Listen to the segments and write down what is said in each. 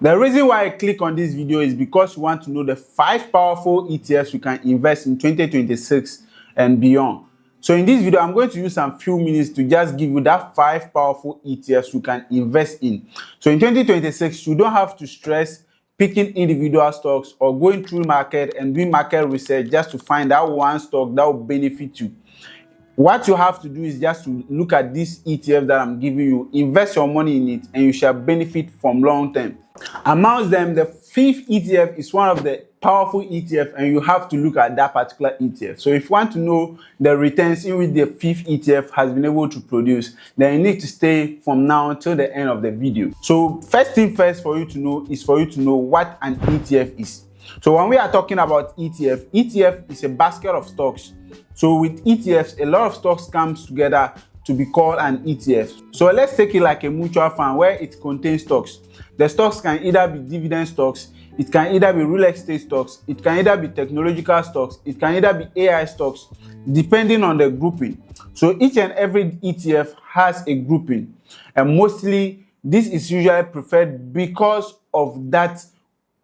The reason why I click on this video is because you want to know the 5 powerful ETFs you can invest in 2026 and beyond. So in this video, I'm going to use some few minutes to just give you that 5 powerful ETFs you can invest in. So in 2026, you don't have to stress picking individual stocks or going through market and doing market research just to find that one stock that will benefit you. What you have to do is just to look at this ETF that I'm giving you, invest your money in it, and you shall benefit from long term. Amongst them, the 5th ETF is one of the powerful ETF, and you have to look at that particular ETF. So if you want to know the returns in which the 5th ETF has been able to produce, then you need to stay from now until the end of the video. So first thing first for you to know is for you to know what an ETF is. So when we are talking about ETF is a basket of stocks. So with ETFs, a lot of stocks comes together to be called an ETF. So let's take it like a mutual fund where it contains stocks. The stocks can either be dividend stocks, it can either be real estate stocks, it can either be technological stocks, it can either be AI stocks, depending on the grouping. So each and every ETF has a grouping, and mostly this is usually preferred because of that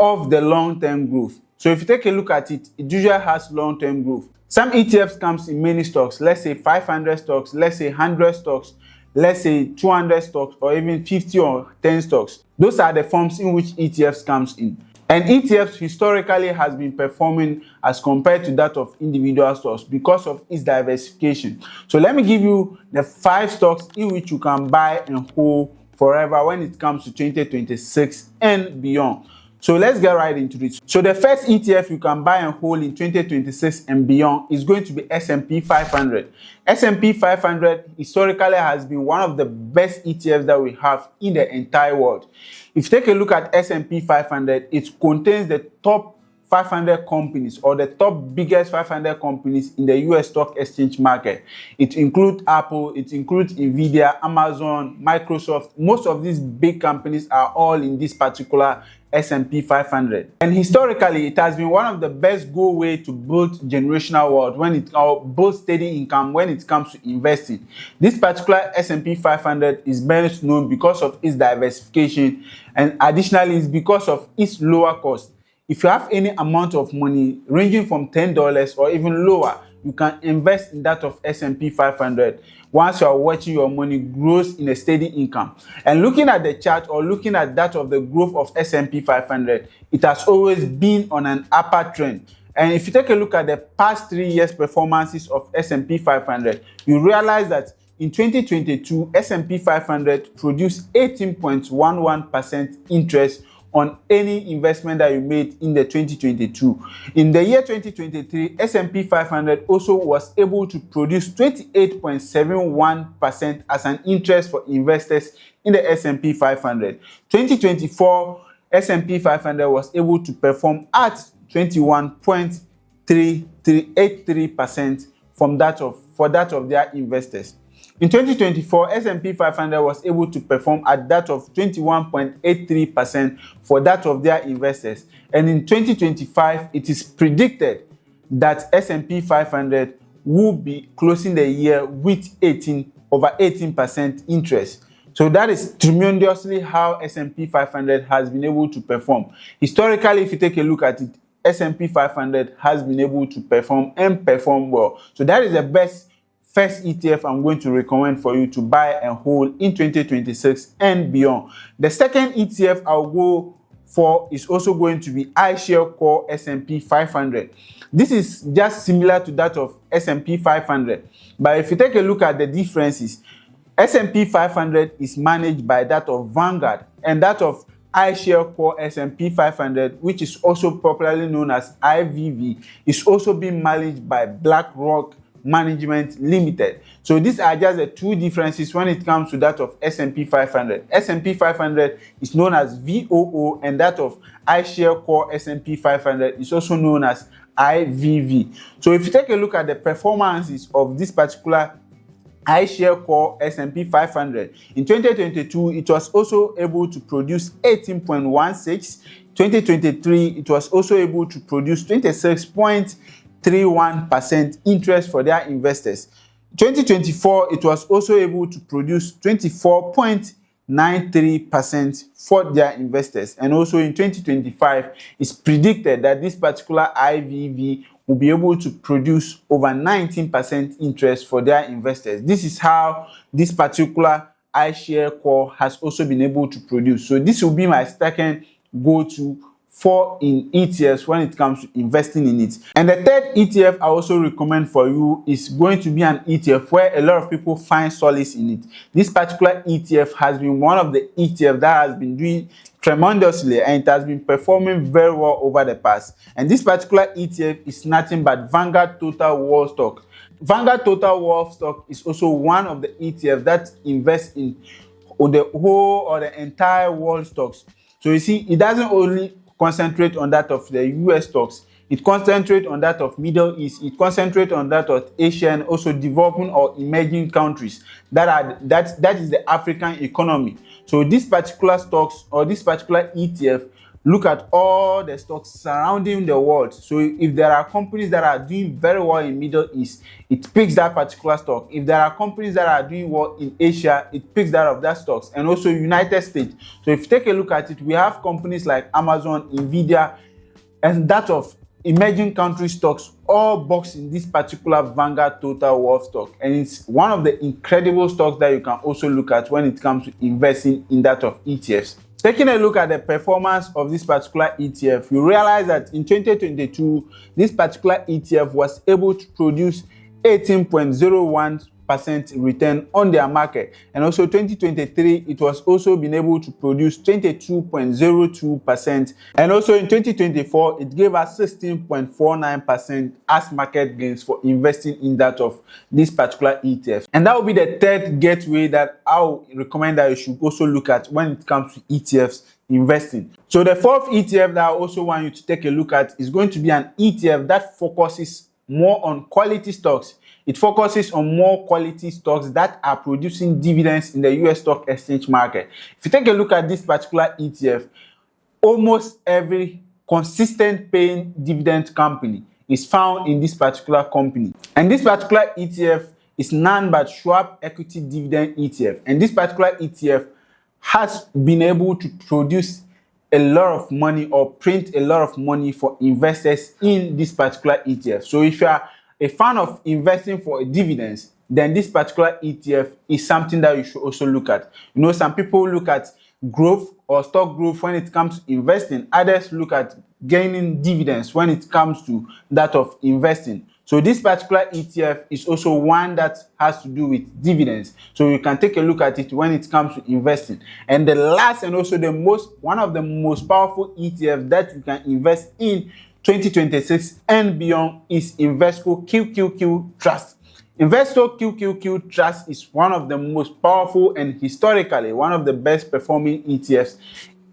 of the long-term growth. So if you take a look at it, it usually has long-term growth. Some ETFs comes in many stocks, let's say 500 stocks, let's say 100 stocks, let's say 200 stocks, or even 50 or 10 stocks. Those are the forms in which ETFs comes in. And ETFs historically has been performing as compared to that of individual stocks because of its diversification. So let me give you the 5 stocks in which you can buy and hold forever when it comes to 2026 and beyond. So let's get right into it. So the first ETF you can buy and hold in 2026 and beyond is going to be S&P 500. S&P 500 historically has been one of the best ETFs that we have in the entire world. If you take a look at S&P 500, it contains the top 500 companies or the top biggest 500 companies in the US stock exchange market. It includes Apple, it includes Nvidia, Amazon, Microsoft. Most of these big companies are all in this particular S&P 500. And historically, it has been one of the best way to build generational wealth when it build steady income when it comes to investing. This particular S&P 500 is best known because of its diversification, and additionally it's because of its lower cost. If you have any amount of money ranging from $10 or even lower, you can invest in that of S&P 500 once you are watching your money grows in a steady income. And looking at the chart or looking at that of the growth of S&P 500, it has always been on an upper trend. And if you take a look at the past 3 years performances of S&P 500, you realize that in 2022, S&P 500 produced 18.11% interest on any investment that you made in the 2022. In the year 2023, S&P 500 also was able to produce 28.71% as an interest for investors in the S&P 500. 2024, S&P 500 was able to perform at 21.3383% for that of their investors. In 2024, S&P 500 was able to perform at that of 21.83% for that of their investors. And in 2025, it is predicted that S&P 500 will be closing the year with over 18% interest. So that is tremendously how S&P 500 has been able to perform. Historically, if you take a look at it, S&P 500 has been able to perform and perform well. So that is the best first ETF I'm going to recommend for you to buy and hold in 2026 and beyond. The second ETF I'll go for is also going to be iShares Core S&P 500. This is just similar to that of S&P 500, but if you take a look at the differences, S&P 500 is managed by that of Vanguard, and that of iShares Core S&P 500, which is also popularly known as IVV, is also being managed by BlackRock Management Limited. So these are just the two differences when it comes to that of S&P 500. S&P 500 is known as VOO, and that of iShares Core S&P 500 is also known as IVV. So if you take a look at the performances of this particular iShares Core S&P 500, in 2022 it was also able to produce 18.16. 2023 it was also able to produce 26.31% interest for their investors. 2024 it was also able to produce 24.92% 93% for their investors. And also in 2025, it's predicted that this particular IVV will be able to produce over 19% interest for their investors. This is how this particular iShare core has also been able to produce. So this will be my second go-to for in ETFs when it comes to investing in it. And the third ETF I also recommend for you is going to be an ETF where a lot of people find solace in it. This particular ETF has been one of the ETFs that has been doing tremendously, and it has been performing very well over the past. And this particular ETF is nothing but Vanguard Total World Stock. Vanguard Total World Stock is also one of the ETFs that invests in the whole or the entire world stocks. So you see, it doesn't only concentrate on that of the US stocks, it concentrates on that of Middle East, it concentrates on that of Asia, and also developing or emerging countries that is the African economy. So these particular stocks or this particular ETF look at all the stocks surrounding the world. So if there are companies that are doing very well in Middle East, it picks that particular stock. If there are companies that are doing well in Asia, it picks that of that stocks, and also United States. So if you take a look at it, we have companies like Amazon, Nvidia, and that of emerging country stocks all boxed in this particular Vanguard Total World Stock. And it's one of the incredible stocks that you can also look at when it comes to investing in that of ETFs. Taking a look at the performance of this particular ETF, you realize that in 2022, this particular ETF was able to produce 18.01% return on their market. And also 2023, it was also been able to produce 22.02%. And also in 2024, it gave us 16.49% as market gains for investing in that of this particular ETF. And that will be the third gateway that I would recommend that you should also look at when it comes to ETFs investing. So the fourth ETF that I also want you to take a look at is going to be an ETF that focuses more on quality stocks. It focuses on more quality stocks that are producing dividends in the US stock exchange market. If you take a look at this particular ETF, almost every consistent paying dividend company is found in this particular company. And this particular ETF is none but Schwab Equity Dividend ETF. And this particular ETF has been able to produce a lot of money or print a lot of money for investors in this particular ETF. So if you are a fan of investing for dividends, then this particular ETF is something that you should also look at. You know, some people look at growth or stock growth when it comes to investing. Others look at gaining dividends when it comes to that of investing. So this particular ETF is also one that has to do with dividends. So you can take a look at it when it comes to investing. And the last and also one of the most powerful ETFs that you can invest in 2026 and beyond is Invesco QQQ Trust. Invesco QQQ Trust is one of the most powerful and historically one of the best performing ETFs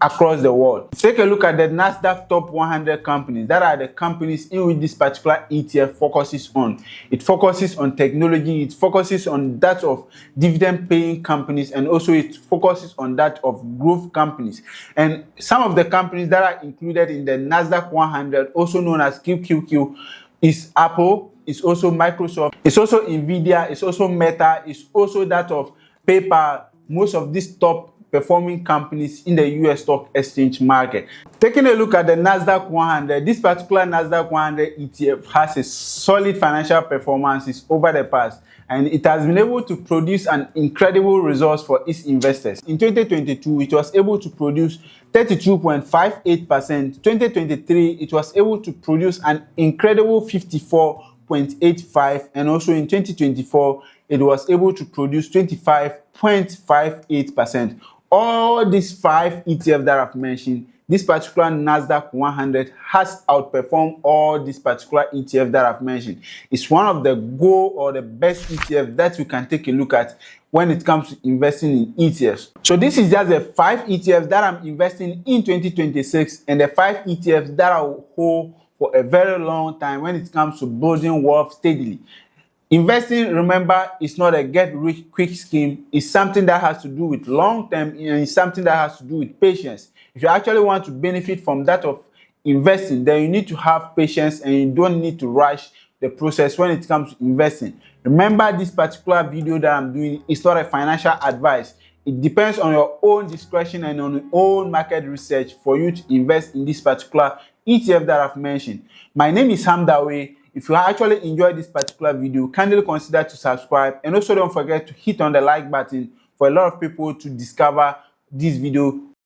across the world. Take a look at the Nasdaq top 100 companies. That are the companies in which this particular ETF focuses on. It focuses on technology, it focuses on that of dividend paying companies, and also it focuses on that of growth companies. And some of the companies that are included in the Nasdaq 100, also known as QQQ, is Apple, it's also Microsoft, it's also Nvidia, it's also Meta, it's also that of PayPal. Most of these top performing companies in the US stock exchange market. Taking a look at the Nasdaq 100, this particular Nasdaq 100 ETF has a solid financial performances over the past, and it has been able to produce an incredible results for its investors. In 2022, it was able to produce 32.58%. 2023, it was able to produce an incredible 54.85%, and also in 2024, it was able to produce 25.58%. All these five ETFs that I've mentioned, this particular Nasdaq 100 has outperformed all these particular ETFs that I've mentioned. It's one of the gold or the best ETF that you can take a look at when it comes to investing in ETFs. So this is just the 5 ETFs that I'm investing in 2026 and the 5 ETFs that I will hold for a very long time when it comes to building wealth steadily. Investing, remember, is not a get-rich-quick scheme. It's something that has to do with long-term, and it's something that has to do with patience. If you actually want to benefit from that of investing, then you need to have patience and you don't need to rush the process when it comes to investing. Remember, this particular video that I'm doing is not a financial advice. it depends on your own discretion and on your own market research for you to invest in this particular ETF that I've mentioned. My name is Hamdawe. If you actually enjoyed this particular video, kindly consider to subscribe, and also don't forget to hit on the like button for a lot of people to discover this video